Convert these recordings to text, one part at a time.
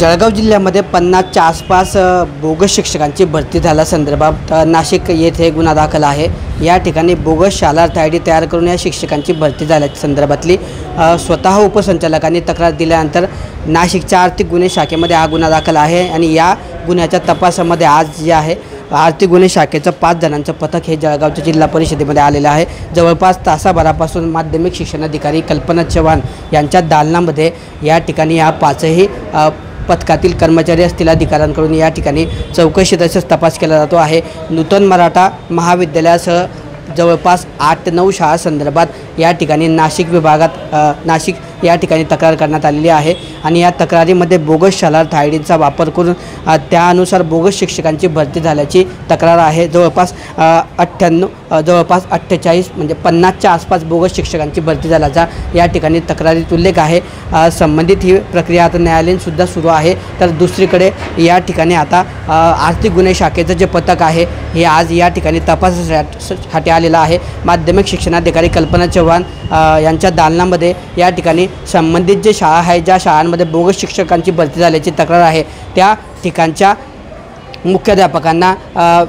जळगाव जिल्ह्यामध्ये 50च्या आसपास बोगस शिक्षकांची भरती झाल्यासंदर्भात नाशिक येथे गुन्हा दाखल आहे। या ठिकाणी बोगस शाळा आयडी तयार करून या शिक्षकांची भरती झाल्याच्या संदर्भातली स्वतः उपसंचालकांनी तक्रार दिल्यानंतर नाशिकच्या आर्थिक गुन्हे शाखेमध्ये हा गुन्हा दाखल आहे आणि या गुन्ह्याच्या तपासामध्ये आज जे आहे आर्थिक गुन्हे शाखेचं 5 जणांचं पथक हे जळगावच्या जिल्हा परिषदेमध्ये आलेलं आहे। जवळपास तासाभरापासून माध्यमिक शिक्षणाधिकारी कल्पना चव्हाण यांच्या दालनामध्ये या ठिकाणी या 5ही पथकातील कर्मचारी असतील अधिकाऱ्यांकडून या ठिकाणी चौकशी तसेच तपास केला जातो आहे। नूतन मराठा महाविद्यालयासह जवळपास 8-9 शाळा संदर्भात या ठिकाणी नाशिक विभागात नाशिक या ठिकाणी तक्रार करण्यात आलेली आहे आणि या तक्रारीमध्ये बोगस शाळा आयडीचा वापर करून त्यानुसार बोगस शिक्षकांची भरती झाल्याची तक्रार आहे। जवळपास 48 म्हणजे 50च्या आसपास बोगस शिक्षकांची भरती झाल्याचा या ठिकाणी तक्रारीत उल्लेख आहे। संबंधित ही प्रक्रिया आता न्यायालयीनसुद्धा सुरू आहे। तर दुसरीकडे या ठिकाणी आता आर्थिक गुन्हे शाखेचं जे पथक आहे हे आज या ठिकाणी तपासासाठी आलेलं आहे। माध्यमिक शिक्षणाधिकारी कल्पना चव्हाण यांच्या दालनामध्ये या ठिकाणी संबंधित जे शाळा आहे ज्या शाळांमध्ये बोगस शिक्षकांची भरती झाल्याची तक्रार आहे त्या ठिकाणच्या मुख्याध्यापकांना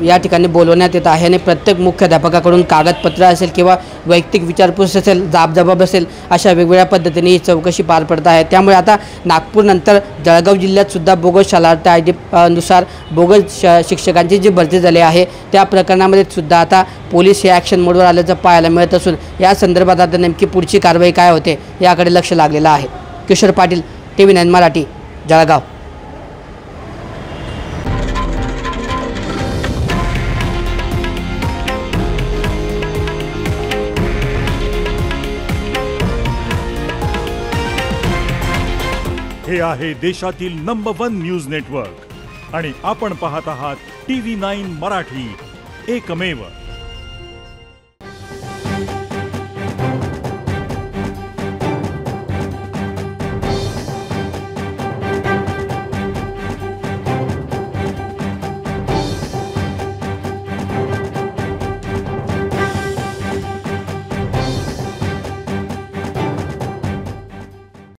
या ठिकाणी बोलवण्यात येत आहे आणि प्रत्येक मुख्याध्यापकाकडून कागदपत्र असेल किंवा वैयक्तिक विचारपूस असेल जबाब असेल अशा वेगवेगळ्या पद्धतीने ही चौकशी पार पडत आहे। त्यामुळे आता नागपूरनंतर जळगाव जिल्ह्यातसुद्धा बोगस शाळा आयडी नुसार बोगस शिक्षकांची जी भरती झाली आहे त्या प्रकरणामध्ये सुद्धा आता पोलीस हे ॲक्शन मोडवर आल्याचं पाहायला मिळत असून या संदर्भात आता नेमकी पुढची कारवाई काय होते याकडे लक्ष लागलेलं आहे। किशोर पाटील, TV9 मराठी, जळगाव। हे आहे देशातील नंबर 1 न्यूज नेटवर्क आणि आपण पाहत आहात TV9 मराठी, एकमेव।